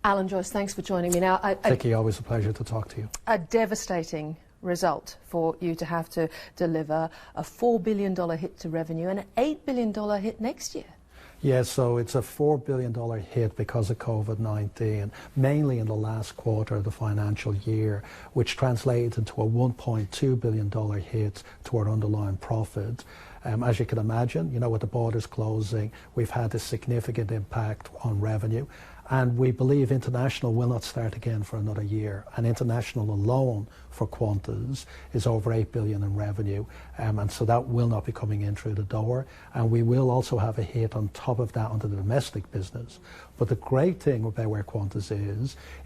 Alan, Joyce, thanks for joining me. Now, Vicky, always a pleasure to talk to you. A devastating result for you to have to deliver a $4 billion hit to revenue and an $8 billion hit next year. Yeah, so it's a $4 billion hit because of COVID-19, mainly in the last quarter of the financial year, which translated into a $1.2 billion hit to our underlying profit. As you can imagine, you know, with the borders closing, we've had a significant impact on revenue. And we believe international will not start again for another year. And international alone for Qantas is over $8 billion in revenue. And so that will not be coming in through the door. And we will also have a hit on top of that onto the domestic business. But the great thing about where Qantas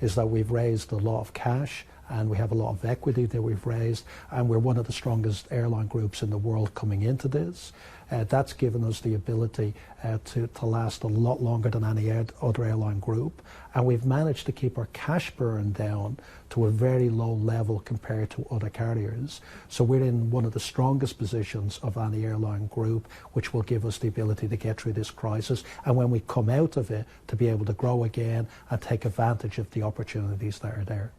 is that we've raised a lot of cash and we have a lot of equity that we've raised, and we're one of the strongest airline groups in the world coming into this. That's given us the ability to last a lot longer than any other airline group, and we've managed to keep our cash burn down to a very low level compared to other carriers. So we're in one of the strongest positions of any airline group, which will give us the ability to get through this crisis, and when we come out of it, to be able to grow again and take advantage of the opportunities that are there.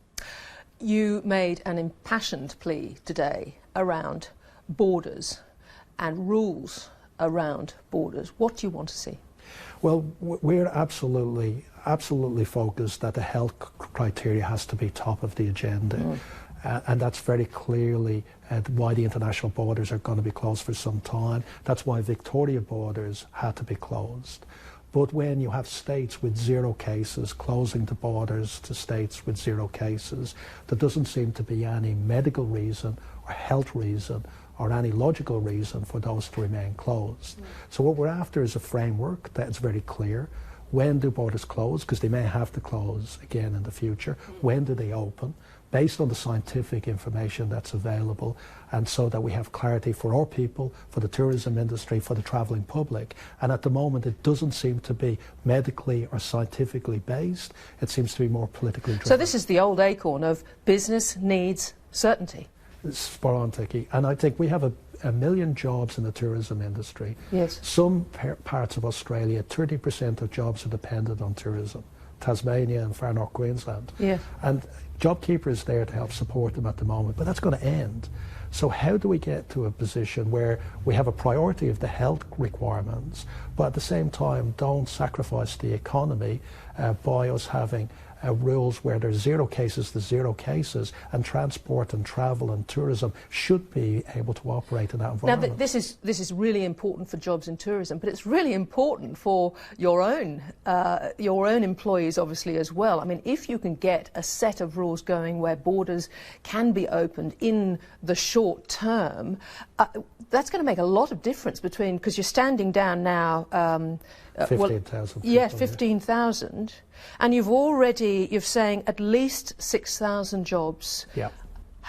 You made an impassioned plea today around borders and rules around borders. What do you want to see? Well, we're absolutely focused that the health criteria has to be top of the agenda. And that's very clearly why the international borders are going to be closed for some time. That's why Victoria borders had to be closed. But when you have states with 0 cases closing the borders to states with 0 cases, there doesn't seem to be any medical reason or health reason or any logical reason for those to remain closed. So what we're after is a framework that's very clear. When do borders close? Because they may have to close again in the future. When do they open? Based on the scientific information that's available, and so that we have clarity for our people, for the tourism industry, for the travelling public. And at the moment, it doesn't seem to be medically or scientifically based. It seems to be more politically driven. So this is the old acorn of business needs certainty. Spot on, Vicky. And I think we have a million jobs in the tourism industry. Yes. Some parts of Australia, 30% of jobs are dependent on tourism. Tasmania and far north Queensland. Yeah. And JobKeeper is there to help support them at the moment, but that's going to end. So how do we get to a position where we have a priority of the health requirements, but at the same time don't sacrifice the economy by us having rules where there's 0 cases to 0 cases, and transport and travel and tourism should be able to operate in that environment. Now, this is really important for jobs in tourism, but it's really important for your own employees, obviously, as well. I mean, if you can get a set of rules going where borders can be opened in the short term, that's going to make a lot of difference between, because you're standing down now 15,000 people. Yeah, 15,000. And you're saying at least 6,000 jobs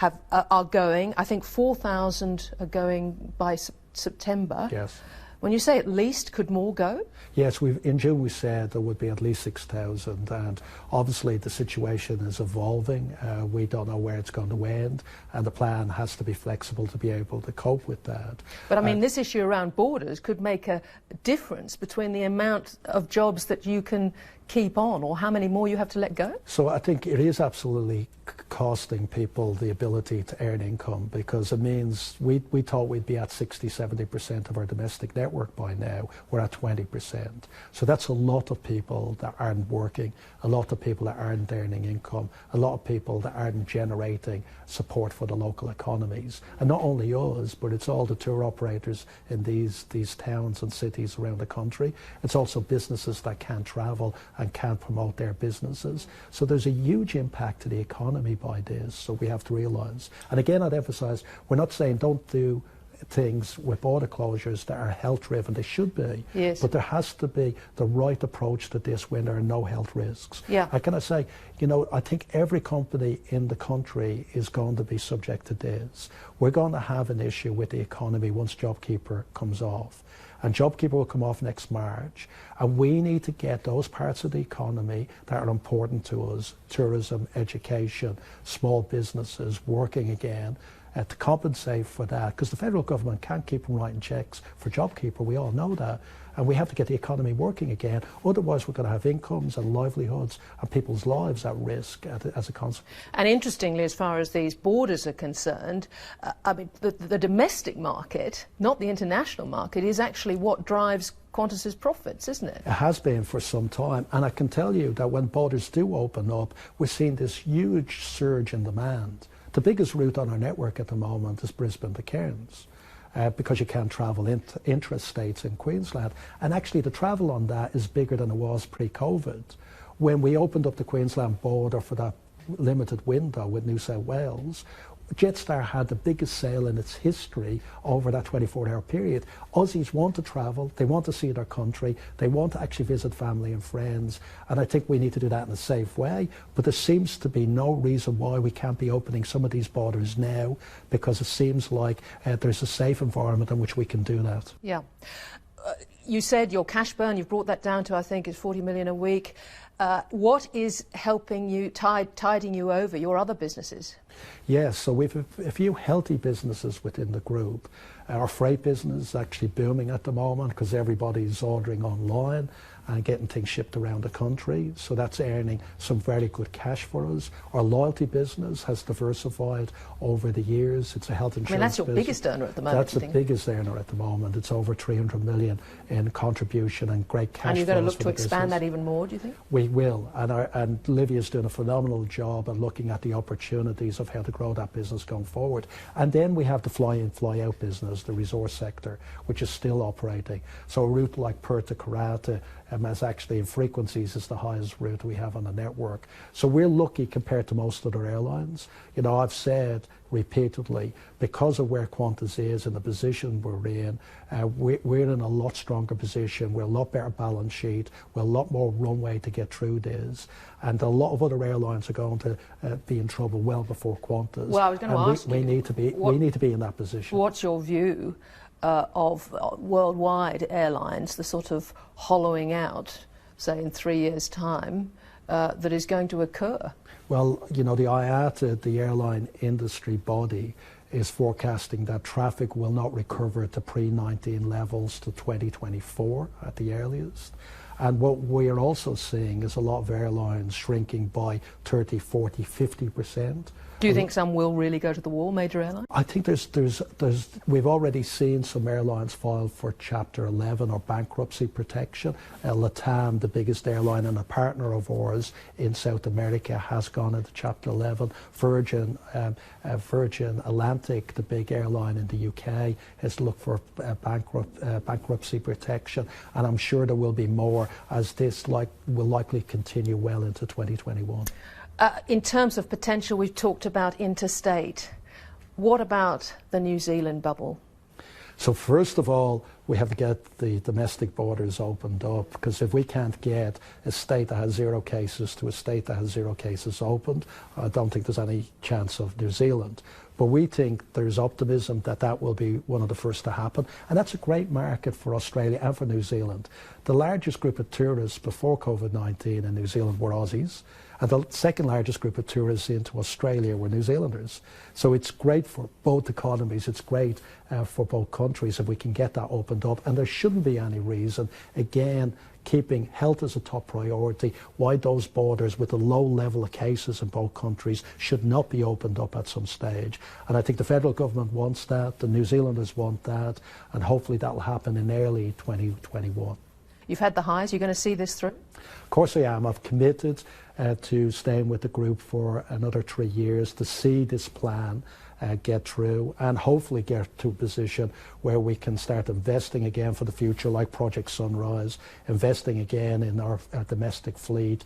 are going. I think 4,000 are going by September. Yes. When you say at least, could more go? Yes, in June we said there would be at least 6,000, and obviously the situation is evolving. We don't know where it's going to end, and the plan has to be flexible to be able to cope with that. But I mean, this issue around borders could make a difference between the amount of jobs that you can keep on or how many more you have to let go? So I think it is absolutely costing people the ability to earn income, because it means we thought we'd be at 60-70% of our domestic network by now. We're at 20%. So that's a lot of people that aren't working, a lot of people that aren't earning income, a lot of people that aren't generating support for the local economies. And not only us, but it's all the tour operators in these towns and cities around the country. It's also businesses that can't travel and can't promote their businesses. So there's a huge impact to the economy by this, so we have to realise. And again, I'd emphasise, we're not saying don't do things with border closures that are health driven. They should be. Yes. But there has to be the right approach to this when there are no health risks. Yeah. I can say, you know, I think every company in the country is going to be subject to this. We're going to have an issue with the economy once JobKeeper comes off. And JobKeeper will come off next March. And we need to get those parts of the economy that are important to us, tourism, education, small businesses, working again, to compensate for that. Because the federal government can't keep writing checks for JobKeeper, we all know that. and we have to get the economy working again. Otherwise, we're going to have incomes and livelihoods and people's lives at risk as a consequence. And interestingly, as far as these borders are concerned, I mean, the domestic market, not the international market, is actually what drives Qantas's profits, isn't it? It has been for some time, and I can tell you that when borders do open up, we're seeing this huge surge in demand. The biggest route on our network at the moment is Brisbane to Cairns, because you can't travel intra-states in Queensland. And actually the travel on that is bigger than it was pre-COVID. When we opened up the Queensland border for that limited window with New South Wales, Jetstar had the biggest sale in its history over that 24-hour period. Aussies want to travel, they want to see their country, they want to actually visit family and friends, and I think we need to do that in a safe way. But there seems to be no reason why we can't be opening some of these borders now, because it seems like there's a safe environment in which we can do that. Yeah. You said your cash burn, you've brought that down to, I think, is 40 million a week. What is helping you, tiding you over your other businesses? Yes, so we've a few healthy businesses within the group. Our freight business is actually booming at the moment because everybody's ordering online and getting things shipped around the country. So that's earning some very good cash for us. Our loyalty business has diversified over the years. It's a health insurance business. I mean, that's your biggest earner at the moment. That's the biggest earner at the moment. It's over 300 million in contribution and great cash flows. And you're going to look to expand that even more, do you think? We will. And Livia's doing a phenomenal job at looking at the opportunities of how to grow that business going forward. And then we have the fly-in, fly-out business, the resource sector, which is still operating. So a route like Perth to Karata, as actually in frequencies is the highest route we have on the network. So we're lucky compared to most other airlines. You know, I've said repeatedly, because of where Qantas is and the position we're in, we're in a lot stronger position. We're a lot better balance sheet. We're a lot more runway to get through this. And a lot of other airlines are going to be in trouble well before Qantas. Well, I was going to ask you, we need to be in that position. What's your view of worldwide airlines, the sort of hollowing out, say in 3 years' time, that is going to occur? Well, you know, the IATA, the airline industry body, is forecasting that traffic will not recover to pre-19 levels to 2024 at the earliest. And what we are also seeing is a lot of airlines shrinking by 30, 40, 50%. Do you think some will really go to the wall, major airlines? I think we've already seen some airlines file for Chapter 11 or bankruptcy protection. LATAM, the biggest airline and a partner of ours in South America, has gone into Chapter 11. Virgin Atlantic, the big airline in the UK, has looked for bankruptcy protection. And I'm sure there will be more, as this will likely continue well into 2021. In terms of potential, we've talked about interstate. What about the New Zealand bubble? So first of all, we have to get the domestic borders opened up, because if we can't get a state that has 0 cases to a state that has 0 cases opened, I don't think there's any chance of New Zealand. But we think there's optimism that that will be one of the first to happen. And that's a great market for Australia and for New Zealand. The largest group of tourists before COVID-19 in New Zealand were Aussies. And the second largest group of tourists into Australia were New Zealanders. So it's great for both economies. It's great for both countries if we can get that opened up. And there shouldn't be any reason, again, keeping health as a top priority, why those borders with a low level of cases in both countries should not be opened up at some stage. And I think the federal government wants that, the New Zealanders want that, and hopefully that will happen in early 2021. You've had the highs. You're going to see this through? Of course I am. I've committed to staying with the group for another 3 years to see this plan get through and hopefully get to a position where we can start investing again for the future, like Project Sunrise, investing again in our domestic fleet.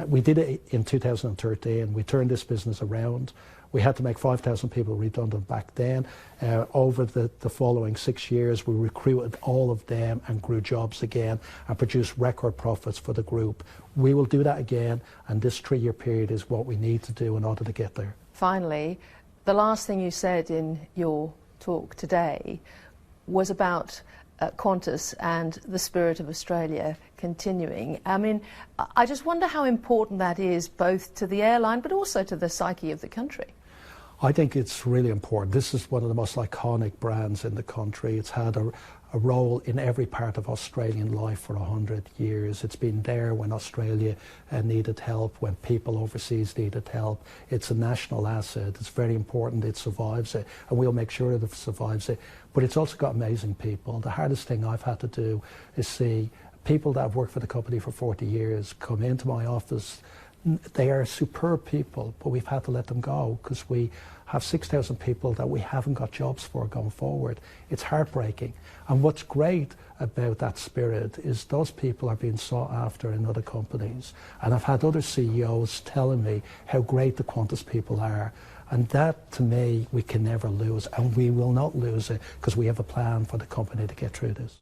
We did it in 2013. We turned this business around. We had to make 5,000 people redundant back then. Over the following 6 years, we recruited all of them and grew jobs again and produced record profits for the group. We will do that again, and this 3-year period is what we need to do in order to get there. Finally, the last thing you said in your talk today was about Qantas and the spirit of Australia continuing. I mean, I just wonder how important that is both to the airline but also to the psyche of the country. I think it's really important. This is one of the most iconic brands in the country. It's had a role in every part of Australian life for 100 years. It's been there when Australia needed help, when people overseas needed help. It's a national asset. It's very important it survives it, and we'll make sure that it survives it. But it's also got amazing people. The hardest thing I've had to do is see people that have worked for the company for 40 years come into my office. They are superb people, but we've had to let them go because we have 6,000 people that we haven't got jobs for going forward. It's heartbreaking. And what's great about that spirit is those people are being sought after in other companies. And I've had other CEOs telling me how great the Qantas people are. And that, to me, we can never lose. And we will not lose it because we have a plan for the company to get through this.